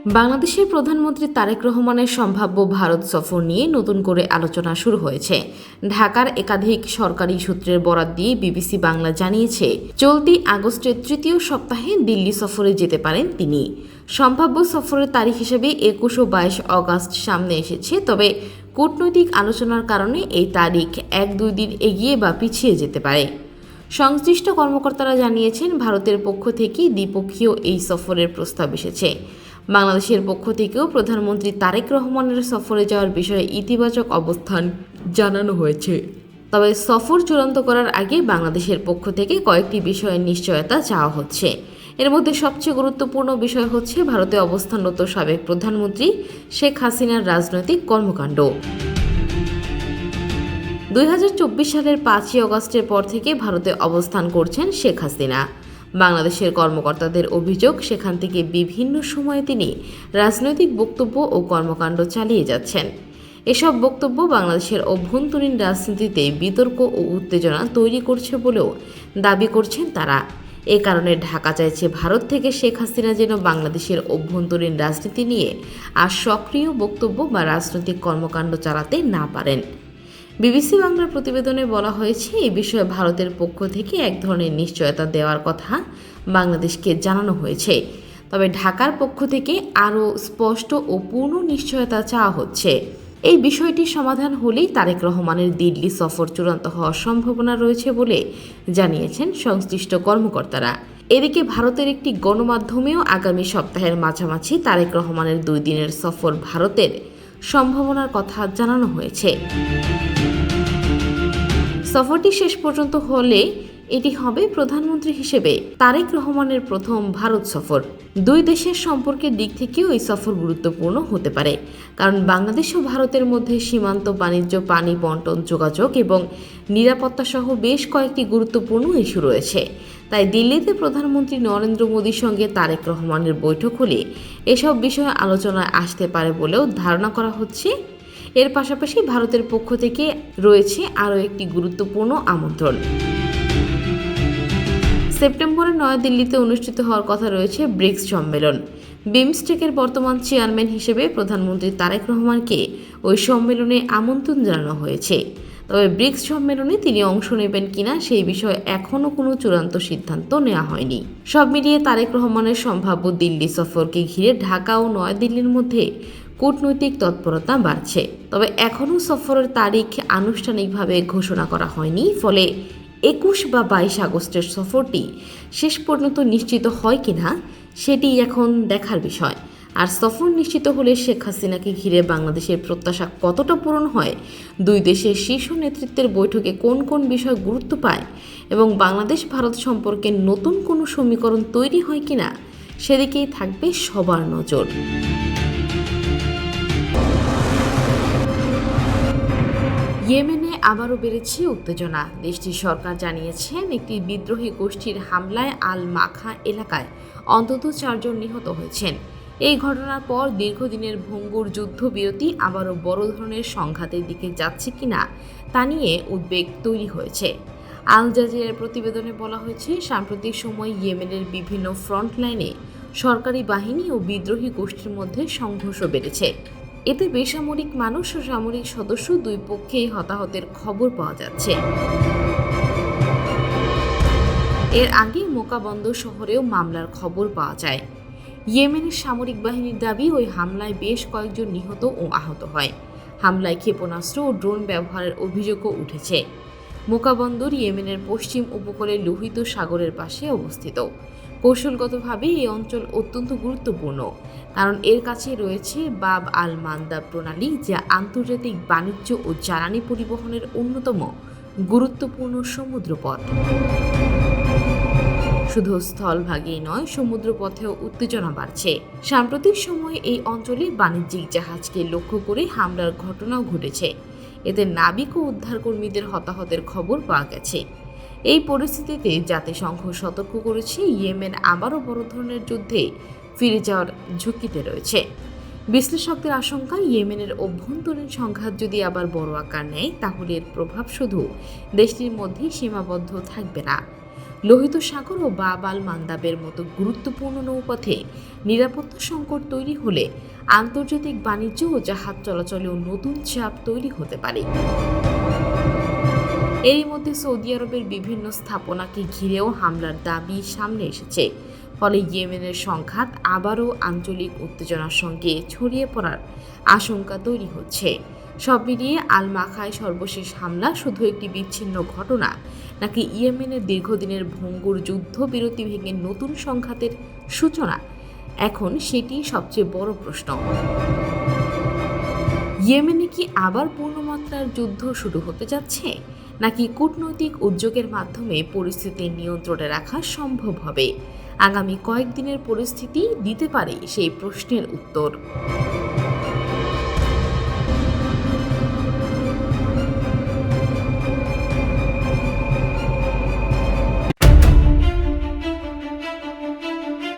বাংলাদেশের প্রধানমন্ত্রী তারেক রহমানের সম্ভাব্য ভারত সফর নিয়ে নতুন করে আলোচনা শুরু হয়েছে। ঢাকার একাধিক সরকারি সূত্রের বরাত দিয়ে বিবিসি বাংলা জানিয়েছে, চলতি আগস্টের তৃতীয় সপ্তাহে দিল্লি সফরে যেতে পারেন তিনি। সম্ভাব্য সফরের তারিখ হিসেবে ২১ ও ২২ অগস্ট সামনে এসেছে, তবে কূটনৈতিক আলোচনার কারণে এই তারিখ ১-২ দিন এগিয়ে বা পিছিয়ে যেতে পারে। সংশ্লিষ্ট কর্মকর্তারা জানিয়েছেন, ভারতের পক্ষ থেকে দ্বিপক্ষীয় এই সফরের প্রস্তাব এসেছে। বাংলাদেশের পক্ষ থেকেও প্রধানমন্ত্রী তারেক রহমানের সফরে যাওয়ার বিষয়ে ইতিবাচক অবস্থান জানানো হয়েছে। তবে সফর চূড়ান্ত করার আগে বাংলাদেশের পক্ষ থেকে কয়েকটি বিষয়ের নিশ্চয়তা চাওয়া হচ্ছে। এর মধ্যে সবচেয়ে গুরুত্বপূর্ণ বিষয় হচ্ছে ভারতে অবস্থানরত সাবেক প্রধানমন্ত্রী শেখ হাসিনার রাজনৈতিক কর্মকাণ্ড। ২০২৪ সালের ৫ই অগস্টের পর থেকে ভারতে অবস্থান করছেন শেখ হাসিনা। বাংলাদেশের কর্মকর্তাদের অভিযোগ, সেখান থেকে বিভিন্ন সময়ে তিনি রাজনৈতিক বক্তব্য ও কর্মকাণ্ড চালিয়ে যাচ্ছেন। এসব বক্তব্য বাংলাদেশের অভ্যন্তরীণ রাজনীতিতে বিতর্ক ও উত্তেজনা তৈরি করছে বলেও দাবি করছেন তারা। এ কারণে ঢাকা চাইছে ভারত থেকে শেখ হাসিনা যেন বাংলাদেশের অভ্যন্তরীণ রাজনীতি নিয়ে আর সক্রিয় বক্তব্য বা রাজনৈতিক কর্মকাণ্ড চালাতে না পারেন। বিবিসি বাংলার প্রতিবেদনে বলা হয়েছে, এই বিষয়ে ভারতের পক্ষ থেকে এক ধরনের নিশ্চয়তা দেওয়ার কথা বাংলাদেশকে জানানো হয়েছে। তবে ঢাকার পক্ষ থেকে আরও স্পষ্ট ও পূর্ণ নিশ্চয়তা চাওয়া হচ্ছে। এই বিষয়টির সমাধান হলেই তারেক রহমানের দিল্লি সফর চূড়ান্ত হওয়ার সম্ভাবনা রয়েছে বলে জানিয়েছেন সংশ্লিষ্ট কর্মকর্তারা। এদিকে ভারতের একটি গণমাধ্যমেও আগামী সপ্তাহের মাঝামাঝি তারেক রহমানের ২ দিনের সফর ভারতের সম্ভাবনার কথা জানানো হয়েছে। সফরটি শেষ পর্যন্ত হলে এটি হবে প্রধানমন্ত্রী হিসেবে তারেক রহমানের প্রথম ভারত সফর। দুই দেশের সম্পর্কের দিক থেকেও এই সফর গুরুত্বপূর্ণ হতে পারে, কারণ বাংলাদেশ ও ভারতের মধ্যে সীমান্ত, বাণিজ্য, পানি বণ্টন, যোগাযোগ এবং নিরাপত্তা সহ বেশ কয়েকটি গুরুত্বপূর্ণ ইস্যু রয়েছে। তাই দিল্লিতে প্রধানমন্ত্রী নরেন্দ্র মোদীর সঙ্গে তারেক রহমানের বৈঠক হলে এসব বিষয়ে আলোচনায় আসতে পারে বলেও ধারণা করা হচ্ছে। এর পাশাপাশি ভারতের পক্ষ থেকে রয়েছে আরও একটি গুরুত্বপূর্ণ আমন্ত্রণ। সেপ্টেম্বরে নয়াদিল্লিতে অনুষ্ঠিত হওয়ার কথা রয়েছে ব্রিক্স সম্মেলন। বিমস্টেকের বর্তমান চেয়ারম্যান হিসেবে প্রধানমন্ত্রী তারেক রহমানকে ওই সম্মেলনে আমন্ত্রণ জানানো হয়েছে। তবে ব্রিক্স সম্মেলনে তিনি অংশ নেবেন কিনা সেই বিষয়ে এখনও কোনো চূড়ান্ত সিদ্ধান্ত নেওয়া হয়নি। সব মিলিয়ে তারেক রহমানের সম্ভাব্য দিল্লি সফরকে ঘিরে ঢাকা ও নয়াদিল্লির মধ্যে কূটনৈতিক তৎপরতা বাড়ছে। তবে এখনও সফরের তারিখ আনুষ্ঠানিকভাবে ঘোষণা করা হয়নি, ফলে ২১ বা ২২ আগস্টের সফরটি শেষ পর্যন্ত নিশ্চিত হয় কিনা সেটি এখন দেখার বিষয়। আর সফর নিশ্চিত হলে শেখ হাসিনাকে ঘিরে বাংলাদেশের প্রত্যাশা কতটা পূরণ হয়, দুই দেশের শীর্ষ নেতৃত্বের বৈঠকে কোন কোন বিষয় গুরুত্ব পায় এবং বাংলাদেশ ভারত সম্পর্কে নতুন কোনো সমীকরণ তৈরি হয় কিনা সেদিকেই থাকবে সবার নজর। ইয়েমেনে আবারও বেড়েছে উত্তেজনা। দেশটির সরকার জানিয়েছেন, একটি বিদ্রোহী গোষ্ঠীর হামলায় আল মাখা এলাকায় অন্তত ৪ জন নিহত হয়েছেন। এই ঘটনার পর দীর্ঘদিনের ভঙ্গুর যুদ্ধবিরতি আবারও বড় ধরনের সংঘাতের দিকে যাচ্ছে কিনা তা নিয়ে উদ্বেগ তৈরি হয়েছে। আল জাজিরার প্রতিবেদনে বলা হয়েছে, সাম্প্রতিক সময়ে ইয়েমেনের বিভিন্ন ফ্রন্ট লাইনে সরকারি বাহিনী ও বিদ্রোহী গোষ্ঠীর মধ্যে সংঘর্ষ বেড়েছে। এতে বেসামরিক মানুষ ও সামরিক সদস্য দুই পক্ষেই হতাহতের খবর পাওয়া যাচ্ছে। এর আগে মোকা বন্দর শহরেও মামলার খবর পাওয়া যায়। ইয়েমেনের সামরিক বাহিনীর দাবি, ওই হামলায় বেশ কয়েকজন নিহত ও আহত হয়। হামলায় ক্ষেপণাস্ত্র ও ড্রোন ব্যবহারের অভিযোগও উঠেছে। মোকা বন্দর ইয়েমেনের পশ্চিম উপকূলে লোহিত সাগরের পাশে অবস্থিত। কৌশলগতভাবে এই অঞ্চল অত্যন্ত গুরুত্বপূর্ণ, কারণ এর কাছে রয়েছে বাব আল মান্দাব প্রণালী, যা আন্তর্জাতিক বাণিজ্য ও জ্বালানি পরিবহনের অন্যতম গুরুত্বপূর্ণ সমুদ্রপথ। শুধু স্থলভাগেই নয়, সমুদ্রপথেও উত্তেজনা বাড়ছে। সাম্প্রতিক সময়ে এই অঞ্চলে বাণিজ্যিক জাহাজকে লক্ষ্য করে হামলার ঘটনাও ঘটেছে। এতে নাবিক ও উদ্ধারকর্মীদের হতাহতের খবর পাওয়া গেছে। এই পরিস্থিতিতে জাতিসংঘ সতর্ক করেছে, ইয়েমেন আবারও বড় ধরনের যুদ্ধে ফিরে যাওয়ার ঝুঁকিতে রয়েছে। বিশ্লেষকদের আশঙ্কা, ইয়েমেনের অভ্যন্তরীণ সংঘাত যদি আবার বড় আকার নেয়, তাহলে এর প্রভাব শুধু দেশটির মধ্যেই সীমাবদ্ধ থাকবে না, লোহিত সাগর ও বাব আল মান্দাবের মতো গুরুত্বপূর্ণ নৌপথে নিরাপত্তা সংকট তৈরি হলে আন্তর্জাতিক বাণিজ্য ও জাহাজ চলাচলেও নতুন চাপ তৈরি হতে পারে। এরই মধ্যে সৌদি আরবের বিভিন্ন স্থাপনাকে ঘিরেও হামলার দাবি সামনে এসেছে। ফলে ইয়েমেনের সংঘাত আবারও আঞ্চলিক উত্তেজনার সঙ্গে ছড়িয়ে পড়ার আশঙ্কা তৈরি হচ্ছে। সব মিলিয়ে আল মাখায় সর্বশেষ হামলা শুধু একটি বিচ্ছিন্ন ঘটনা, নাকি ইয়েমেনের দীর্ঘদিনের ভঙ্গুর যুদ্ধবিরতি ভেঙে নতুন সংঘাতের সূচনা, এখন সেটি সবচেয়ে বড় প্রশ্ন। ইয়েমেনে কি আবার পূর্ণমাত্রার যুদ্ধ শুরু হতে যাচ্ছে, নাকি কূটনৈতিক উদ্যোগের মাধ্যমে পরিস্থিতি নিয়ন্ত্রণে রাখা সম্ভব হবে? আগামী কয়েকদিনের পরিস্থিতি দিতে পারে সেই প্রশ্নের উত্তর।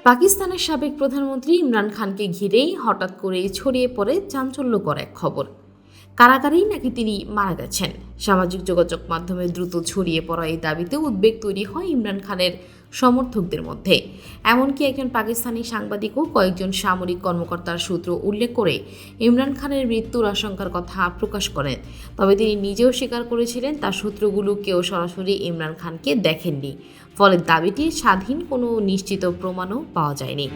পাকিস্তানের সাবেক প্রধানমন্ত্রী ইমরান খানকে ঘিরেই হঠাৎ করেই ছড়িয়ে পড়ে চাঞ্চল্যকর এক খবর। কারাগারেই নাকি তিনি মারা গেছেন। সামাজিক যোগাযোগ মাধ্যমে দ্রুত ছড়িয়ে পড়া এই দাবিতে উদ্বেগ তৈরি হয় ইমরান খানের সমর্থকদের মধ্যে। এমনকি একজন পাকিস্তানি সাংবাদিকও কয়েকজন সামরিক কর্মকর্তার সূত্র উল্লেখ করে ইমরান খানের মৃত্যুর আশঙ্কার কথা প্রকাশ করেন। তবে তিনি নিজেও স্বীকার করেছিলেন তার সূত্রগুলো কেউ সরাসরি ইমরান খানকে দেখেননি। ফলে দাবিটির স্বাধীন কোনো নিশ্চিত প্রমাণও পাওয়া যায়নি।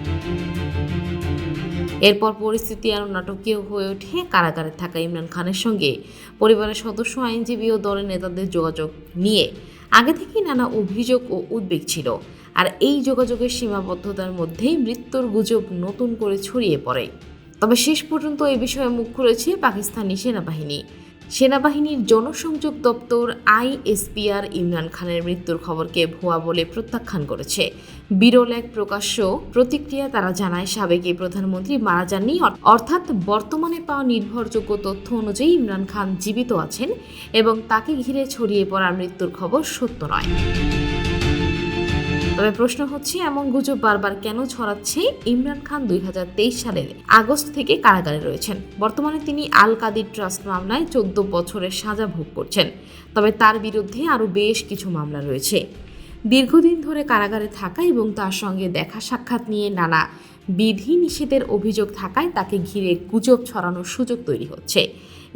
এরপর পরিস্থিতি আরও নাটকীয় হয়ে ওঠে। কারাগারে থাকা ইমরান খানের সঙ্গে পরিবারের সদস্য, আইনজীবী ও দলের নেতাদের যোগাযোগ নিয়ে আগে থেকেই নানা অভিযোগ ও উদ্বেগ ছিল। আর এই যোগাযোগের সীমাবদ্ধতার মধ্যেই মৃত্যুর গুজব নতুন করে ছড়িয়ে পড়ে। তবে শেষ পর্যন্ত এই বিষয়ে মুখ খুলেছে পাকিস্তানি সেনাবাহিনীর জনসংযোগ দপ্তর ISPR ইমরান খানের মৃত্যুর খবরকে ভুয়া বলে প্রত্যাখ্যান করেছে। বিরল এক প্রকাশ্য প্রতিক্রিয়া তারা জানায়, সাবেক এই প্রধানমন্ত্রী মারা যাননি, অর্থাৎ বর্তমানে পাওয়া নির্ভরযোগ্য তথ্য অনুযায়ী ইমরান খান জীবিত আছেন এবং তাকে ঘিরে ছড়িয়ে পড়া মৃত্যুর খবর সত্য নয়। তবে প্রশ্ন হচ্ছে, এমন গুজব বারবার কেন ছড়াচ্ছে? ইমরান খান 2023 সালের আগস্ট থেকে কারাগারে রয়েছেন। বর্তমানে তিনি আল কাদির ট্রাস্ট মামলায় 14 বছরের সাজা ভোগ করছেন। তবে তার বিরুদ্ধে আরও বেশ কিছু মামলা রয়েছে। দীর্ঘদিন ধরে কারাগারে থাকা এবং তার সঙ্গে দেখা সাক্ষাৎ নিয়ে নানা বিধি নিষেধের অভিযোগ থাকায় তাকে ঘিরে গুজব ছড়ানোর সুযোগ তৈরি হচ্ছে।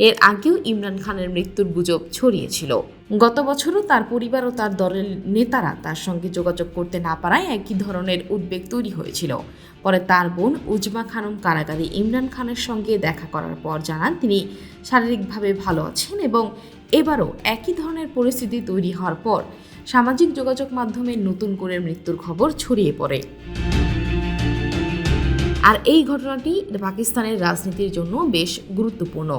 এর আগেও ইমরান খানের মৃত্যুর গুজব ছড়িয়েছিল। গত বছরও তার পরিবার ও তার দলের নেতারা তার সঙ্গে যোগাযোগ করতে না পারায় একই ধরনের উদ্বেগ তৈরি হয়েছিল। পরে তার বোন উজমা খানম কারাগারে ইমরান খানের সঙ্গে দেখা করার পর জানান তিনি শারীরিকভাবে ভালো আছেন এবং এবারও একই ধরনের পরিস্থিতি তৈরি হওয়ার পর সামাজিক যোগাযোগ মাধ্যমে নতুন করে মৃত্যুর খবর ছড়িয়ে পড়ে। আর এই ঘটনাটি পাকিস্তানের রাজনীতির জন্য বেশ গুরুত্বপূর্ণ,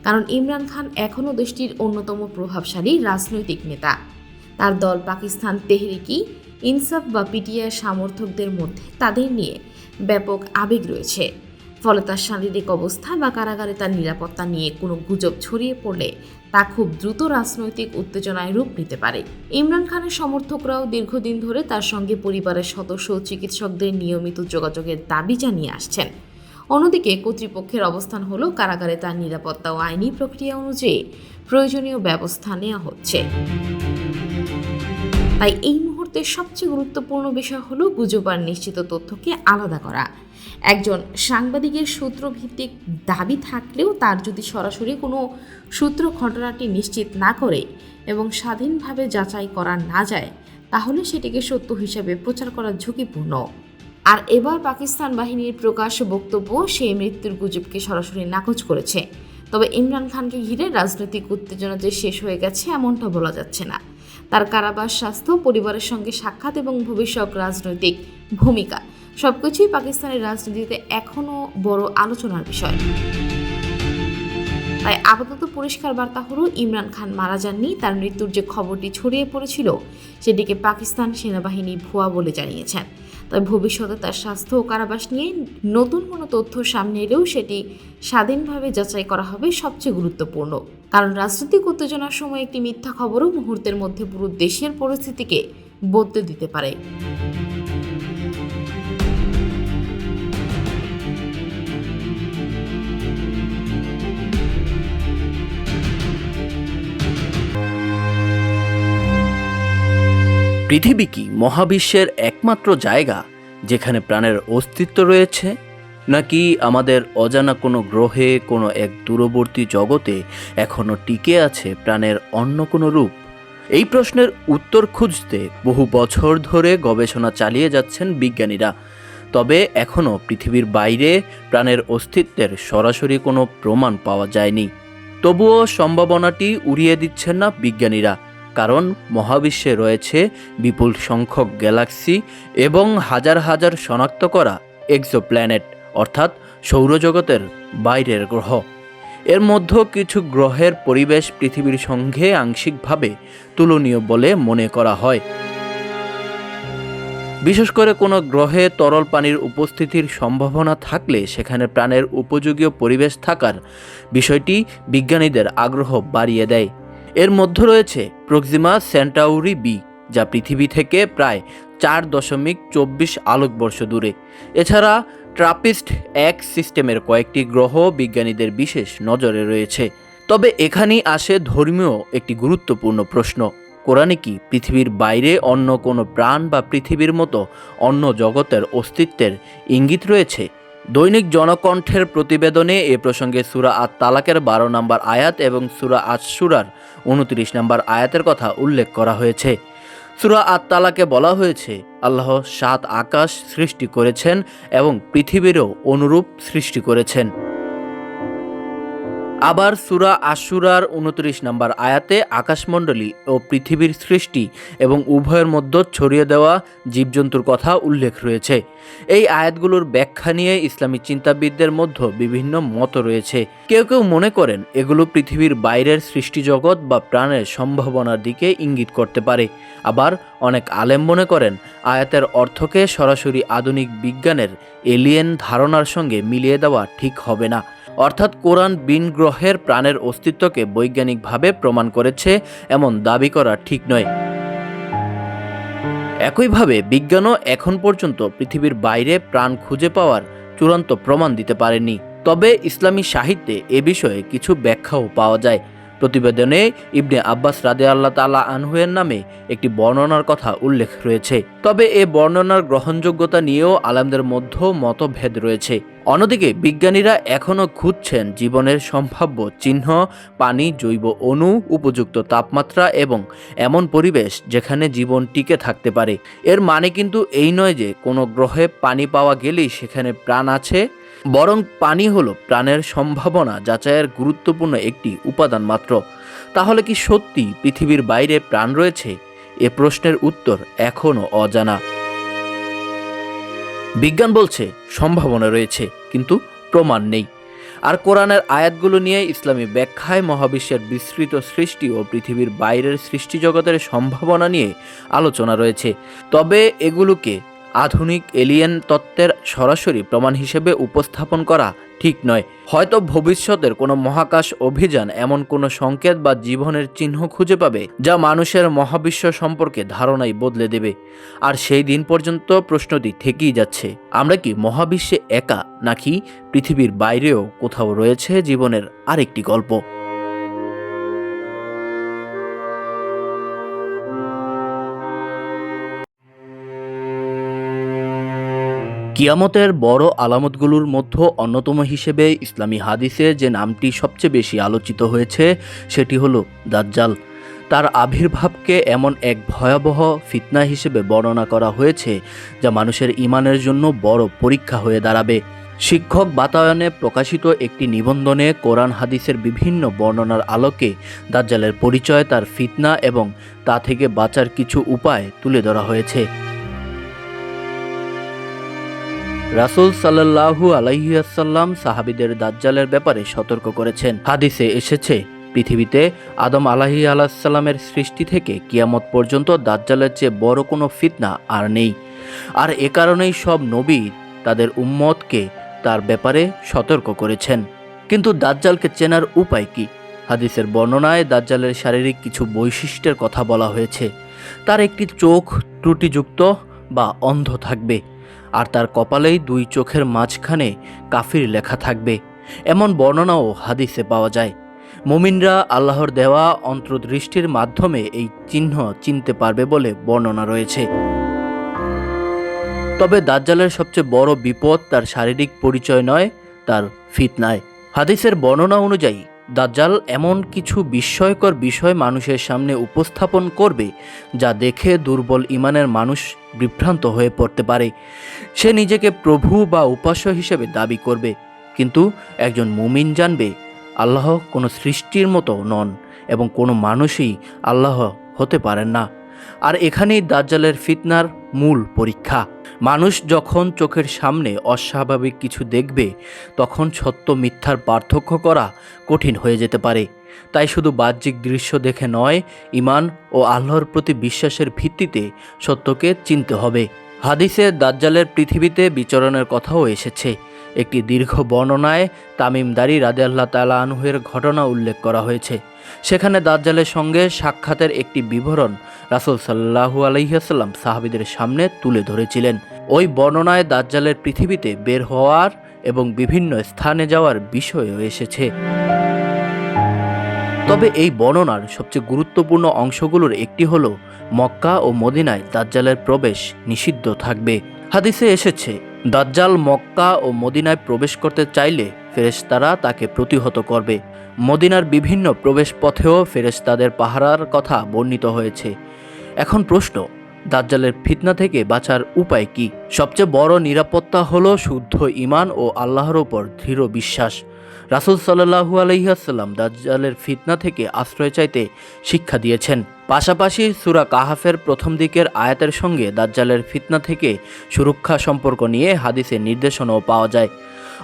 কারণ ইমরান খান এখনও দেশটির অন্যতম প্রভাবশালী রাজনৈতিক নেতা। তার দল পাকিস্তান তেহরিকি ইনসাফ বা PTI সমর্থকদের মধ্যে তাদের নিয়ে ব্যাপক আবেগ রয়েছে। ফলে তার শারীরিক অবস্থা বা কারাগারে তার নিরাপত্তা নিয়ে কোনো গুজব ছড়িয়ে পড়লে তা খুব দ্রুত রাজনৈতিক উত্তেজনায় রূপ নিতে পারে। ইমরান খানের সমর্থকরাও দীর্ঘদিন ধরে তার সঙ্গে পরিবারের সদস্য ও চিকিৎসকদের নিয়মিত যোগাযোগের দাবি জানিয়ে আসছেন। অন্যদিকে কর্তৃপক্ষের অবস্থান হলো কারাগারে তার নিরাপত্তা ও আইনি প্রক্রিয়া অনুযায়ী প্রয়োজনীয় ব্যবস্থা নেওয়া হচ্ছে। তাই এই মুহূর্তে সবচেয়ে গুরুত্বপূর্ণ বিষয় হলো গুজব আর নিশ্চিত তথ্যকে আলাদা করা। একজন সাংবাদিকের সূত্রভিত্তিক দাবি থাকলেও তার যদি সরাসরি কোনো সূত্র ঘটনাটি নিশ্চিত না করে এবং স্বাধীনভাবে যাচাই করা না যায়, তাহলে সেটিকে সত্য হিসাবে প্রচার করা ঝুঁকিপূর্ণ। আর এবার পাকিস্তান বাহিনীর প্রকাশ্য বক্তব্য সেই মৃত্যুর গুজবকে সরাসরি নাকচ করেছে। তবে ইমরান খানকে ঘিরে রাজনৈতিক উত্তেজনা যে শেষ হয়ে গেছে এমনটা বলা যাচ্ছে না। তার কারাবাস, স্বাস্থ্য, পরিবারের সঙ্গে সাক্ষাৎ এবং ভবিষ্যৎ রাজনৈতিক ভূমিকা সবকিছুই পাকিস্তানের রাজনীতিতে এখনও বড় আলোচনার বিষয়। তাই আপাতত পরিষ্কার বার্তা হলো, ইমরান খান মারা যাননি। তার মৃত্যুর যে খবরটি ছড়িয়ে পড়েছিল সেটিকে পাকিস্তান সেনাবাহিনী ভুয়া বলে জানিয়েছেন। তবে ভবিষ্যতে তার স্বাস্থ্য ও কারাবাস নিয়ে নতুন কোনো তথ্য সামনে এলেও সেটি স্বাধীনভাবে যাচাই করা হবে সবচেয়ে গুরুত্বপূর্ণ। কারণ রাজনৈতিক উত্তেজনার সময় একটি মিথ্যা খবরও মুহূর্তের মধ্যে পুরো দেশের পরিস্থিতিকে বদলে দিতে পারে। পৃথিবী কি মহাবিশ্বের একমাত্র জায়গা যেখানে প্রাণের অস্তিত্ব রয়েছে, নাকি আমাদের অজানা কোনো গ্রহে, কোনো এক দূরবর্তী জগতে এখনও টিকে আছে প্রাণের অন্য কোনো রূপ? এই প্রশ্নের উত্তর খুঁজতে বহু বছর ধরে গবেষণা চালিয়ে যাচ্ছেন বিজ্ঞানীরা। তবে এখনও পৃথিবীর বাইরে প্রাণের অস্তিত্বের সরাসরি কোনো প্রমাণ পাওয়া যায়নি। তবুও সম্ভাবনাটি উড়িয়ে দিচ্ছেন না বিজ্ঞানীরা, কারণ মহাবিশ্বে রয়েছে বিপুল সংখ্যক গ্যালাক্সি এবং হাজার হাজার শনাক্ত করা এক্সোপ্ল্যানেট, অর্থাৎ সৌরজগতের বাইরের গ্রহ। এর মধ্যে কিছু গ্রহের পরিবেশ পৃথিবীর সঙ্গে আংশিকভাবে তুলনীয় বলে মনে করা হয়। বিশেষ করে কোনো গ্রহে তরল পানির উপস্থিতির সম্ভাবনা থাকলে সেখানে প্রাণের উপযোগী পরিবেশ থাকার বিষয়টি বিজ্ঞানীদের আগ্রহ বাড়িয়ে দেয়। এর মধ্যে রয়েছে প্রক্সিমা সেন্টাউরি বি, যা পৃথিবী থেকে প্রায় 4.24 আলোকবর্ষ দূরে। এছাড়া ট্রাপিস্ট এক্স সিস্টেমের কয়েকটি গ্রহ বিজ্ঞানীদের বিশেষ নজরে রয়েছে। তবে এখানেই আসে ধর্মীয় একটি গুরুত্বপূর্ণ প্রশ্ন: কোরআনে কি পৃথিবীর বাইরে অন্য কোনো প্রাণ বা পৃথিবীর মতো অন্য জগতের অস্তিত্বের ইঙ্গিত রয়েছে? দৈনিক জনকণ্ঠের প্রতিবেদনে এ প্রসঙ্গে সূরা আত-তালাকের 12 নম্বর আয়াত এবং সূরা আশ-শূরার 29 নম্বর আয়াতের কথা উল্লেখ করা হয়েছে। সূরা আত-তালাকে বলা হয়েছে, আল্লাহ 7 আকাশ সৃষ্টি করেছেন এবং পৃথিবীরও অনুরূপ সৃষ্টি করেছেন। আবার সূরা আশ-শূরার 29 নম্বর আয়াতে আকাশমণ্ডলী ও পৃথিবীর সৃষ্টি এবং উভয়ের মধ্যে ছড়িয়ে দেওয়া জীবজন্তুর কথা উল্লেখ রয়েছে। এই আয়াতগুলোর ব্যাখ্যা নিয়ে ইসলামী চিন্তাবিদদের মধ্যে বিভিন্ন মত রয়েছে। কেউ কেউ মনে করেন এগুলো পৃথিবীর বাইরের সৃষ্টিজগৎ বা প্রাণের সম্ভাবনার দিকে ইঙ্গিত করতে পারে। আবার অনেক আলেম মনে করেন আয়াতের অর্থকে সরাসরি আধুনিক বিজ্ঞানের এলিয়েন ধারণার সঙ্গে মিলিয়ে দেওয়া ঠিক হবে না। অর্থাৎ কোরআন বিন গ্রহের প্রাণের অস্তিত্বকে বৈজ্ঞানিকভাবে প্রমাণ করেছে এমন দাবি করা ঠিক নয়। একইভাবে বিজ্ঞানও এখন পর্যন্ত পৃথিবীর বাইরে প্রাণ খুঁজে পাওয়ার চূড়ান্ত প্রমাণ দিতে পারেনি। তবে ইসলামী সাহিত্যে এ বিষয়ে কিছু ব্যাখ্যাও পাওয়া যায়। প্রতিবেদনে ইবনে আব্বাস রাদিয়াল্লাহু তাআলা আনহু-এর নামে একটি বর্ণনার কথা উল্লেখ রয়েছে। তবে এ বর্ণনার গ্রহণযোগ্যতা নিয়েও আলেমদের মধ্যে মতভেদ রয়েছে। অন্যদিকে বিজ্ঞানীরা এখনও খুঁজছেন জীবনের সম্ভাব্য চিহ্ন, পানি, জৈব অণু, উপযুক্ত তাপমাত্রা এবং এমন পরিবেশ যেখানে জীবন টিকে থাকতে পারে। এর মানে কিন্তু এই নয় যে কোনো গ্রহে পানি পাওয়া গেলেই সেখানে প্রাণ আছে, বরং পানি হলো প্রাণের সম্ভাবনা যাচাইয়ের গুরুত্বপূর্ণ একটি উপাদান মাত্র। তাহলে কি সত্যি পৃথিবীর বাইরে প্রাণ রয়েছে? এ প্রশ্নের উত্তর এখনও অজানা। বিজ্ঞান বলছে সম্ভাবনা রয়েছে, কিন্তু প্রমাণ নেই। আর কোরআনের আয়াতগুলো নিয়ে ইসলামী ব্যাখ্যায় মহাবিশ্বের বিস্তৃত সৃষ্টি ও পৃথিবীর বাইরের সৃষ্টিজগতের সম্ভাবনা নিয়ে আলোচনা রয়েছে। তবে এগুলোকে আধুনিক এলিয়েন তত্ত্বের সরাসরি প্রমাণ হিসেবে উপস্থাপন করা ঠিক নয়। হয়তো ভবিষ্যতের কোনো মহাকাশ অভিযান এমন কোনো সংকেত বা জীবনের চিহ্ন খুঁজে পাবে যা মানুষের মহাবিশ্ব সম্পর্কে ধারণাই বদলে দেবে। আর সেই দিন পর্যন্ত প্রশ্নটি থেকেই যাচ্ছে, আমরা কি মহাবিশ্বে একা, নাকি পৃথিবীর বাইরেও কোথাও রয়েছে জীবনের আরেকটি গল্প? কিয়ামতের বড় আলামতগুলোর মধ্যে অন্যতম হিসেবে ইসলামী হাদিসে যে নামটি সবচেয়ে বেশি আলোচিত হয়েছে সেটি হলো দাজ্জাল। তার আবির্ভাবকে এমন এক ভয়াবহ ফিতনা হিসেবে বর্ণনা করা হয়েছে যা মানুষের ঈমানের জন্য বড় পরীক্ষা হয়ে দাঁড়াবে। শিক্ষক বাতায়নে প্রকাশিত একটি নিবন্ধনে কোরআন হাদিসের বিভিন্ন বর্ণনার আলোকে দাজ্জালের পরিচয়, তার ফিতনা এবং তা থেকে বাঁচার কিছু উপায় তুলে ধরা হয়েছে। রাসূল সাল্লাল্লাহু আলাইহি ওয়াসাল্লাম সাহাবীদের দাজ্জালের ব্যাপারে সতর্ক করেছেন। হাদিসে এসেছে, পৃথিবীতে আদম আলাইহিস সালামের সৃষ্টি থেকে কিয়ামত পর্যন্ত দাজ্জালের চেয়ে বড় কোনো ফিতনা আর নেই। আর এ কারণেই সব নবী তাদের উম্মতকে তার ব্যাপারে সতর্ক করেছেন। কিন্তু দাজ্জালকে চেনার উপায় কি? হাদিসের বর্ণনায় দাজ্জালের শারীরিক কিছু বৈশিষ্ট্যের কথা বলা হয়েছে। তার একটি চোখ ত্রুটিযুক্ত বা অন্ধ থাকবে, আর তার কপালেই 2 চোখের মাঝখানে কাফির লেখা থাকবে। এমন বর্ণনাও হাদিসে পাওয়া যায়। মুমিনরা আল্লাহর দেওয়া অন্তর্দৃষ্টির মাধ্যমে এই চিহ্ন চিনতে পারবে বলে বর্ণনা রয়েছে। তবে দাজ্জালের সবচেয়ে বড় বিপদ তার শারীরিক পরিচয় নয়, তার ফিতনায়। হাদিসের বর্ণনা অনুযায়ী দাজ্জাল এমন কিছু বিস্ময়কর বিষয় মানুষের সামনে উপস্থাপন করবে যা দেখে দুর্বল ঈমানের মানুষ বিভ্রান্ত হয়ে পড়তে পারে। সে নিজেকে প্রভু বা উপাস্য হিসেবে দাবি করবে, কিন্তু একজন মুমিন জানবে আল্লাহ কোনো সৃষ্টির মতো নন এবং কোনো মানুষই আল্লাহ হতে পারেন না। আর এখানেই দাজ্জালের ফিতনার মূল পরীক্ষা। মানুষ যখন চোখের সামনে অস্বাভাবিক কিছু দেখবে, তখন সত্য মিথ্যার পার্থক্য করা কঠিন হয়ে যেতে পারে। তাই শুধু বাহ্যিক দৃশ্য দেখে নয়, ঈমান ও আল্লাহর প্রতি বিশ্বাসের ভিত্তিতে সত্যকে চিনতে হবে। হাদিসে দাজ্জালের পৃথিবীতে বিচরণের কথাও এসেছে। একটি দীর্ঘ বর্ণনায় তামিম দারি রাদিয়াল্লাহু তাআলা আনহুর ঘটনা উল্লেখ করা হয়েছে। সেখানে দাজ্জালের সঙ্গে সাক্ষাতের একটি বিবরণ রাসূল সাল্লাল্লাহু আলাইহি ওয়াসাল্লাম সাহাবীদের সামনে তুলে ধরেছিলেন। ওই বর্ণনায় দাজ্জালের পৃথিবীতে বের হওয়ার এবং বিভিন্ন স্থানে যাওয়ার বিষয়ও এসেছে। তবে এই বর্ণনার সবচেয়ে গুরুত্বপূর্ণ অংশগুলোর একটি হলো মক্কা ও মদিনায় দাজ্জালের প্রবেশ নিষিদ্ধ থাকবে। হাদিসে এসেছে, দাজ্জাল মক্কা ও মদিনায় প্রবেশ করতে চাইলে ফেরেশতারা তাকে প্রতিহত করবে। মদিনার বিভিন্ন প্রবেশ পথেও ফেরেশতাদের পাহারার কথা বর্ণিত হয়েছে। এখন প্রশ্ন, দাজ্জালের ফিতনা থেকে বাঁচার উপায় কি? সবচেয়ে বড় নিরাপত্তা হলো শুদ্ধ ঈমান ও আল্লাহর ওপর দৃঢ় বিশ্বাস। রাসূল সাল্লাল্লাহু আলাইহি ওয়াসাল্লাম দাজ্জালের ফিতনা থেকে আশ্রয় চাইতে শিক্ষা দিয়েছেন। পাশাপাশি সূরা কাহাফের প্রথম দিকের আয়াতের সঙ্গে দাজ্জালের ফিতনা থেকে সুরক্ষা সম্পর্ক নিয়ে হাদিসে নির্দেশনাও পাওয়া যায়।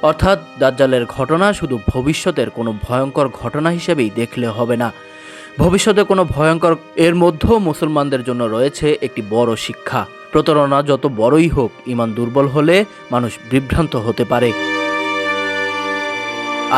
অর্থাৎ দাজ্জালের ঘটনা শুধু ভবিষ্যতের কোনো ভয়ঙ্কর ঘটনা হিসেবেই দেখলে হবে না। ভবিষ্যতে কোনো ভয়ঙ্কর এর মধ্যেও মুসলমানদের জন্য রয়েছে একটি বড় শিক্ষা। প্রতারণা যত বড়ই হোক, ঈমান দুর্বল হলে মানুষ বিভ্রান্ত হতে পারে।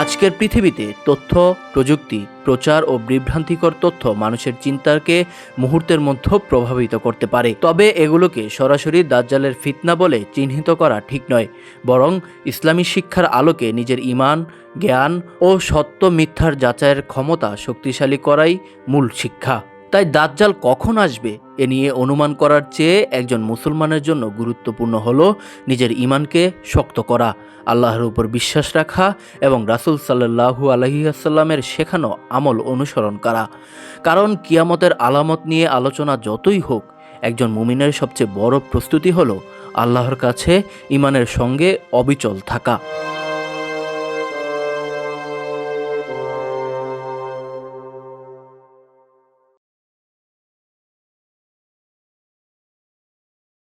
আজকের পৃথিবীতে তথ্য প্রযুক্তি, প্রচার ও বিভ্রান্তিকর তথ্য মানুষের চিন্তাকে মুহূর্তের মধ্যে প্রভাবিত করতে পারে। তবে এগুলোকে সরাসরি দাজ্জালের ফিতনা বলে চিহ্নিত করা ঠিক নয়, বরং ইসলামী শিক্ষার আলোকে নিজের ঈমান, জ্ঞান ও সত্য মিথ্যার যাচাইয়ের ক্ষমতা শক্তিশালী করাই মূল শিক্ষা। তাই দাজ্জাল কখন আসবে এ নিয়ে অনুমান করার চেয়ে একজন মুসলমানের জন্য গুরুত্বপূর্ণ হলো নিজের ঈমানকে শক্ত করা, আল্লাহর উপর বিশ্বাস রাখা এবং রাসূল সাল্লাল্লাহু আলাইহি ওয়াসাল্লামের শেখানো আমল অনুসরণ করা। কারণ কিয়ামতের আলামত নিয়ে আলোচনা যতই হোক, একজন মুমিনের সবচেয়ে বড় প্রস্তুতি হলো আল্লাহর কাছে ঈমানের সঙ্গে অবিচল থাকা।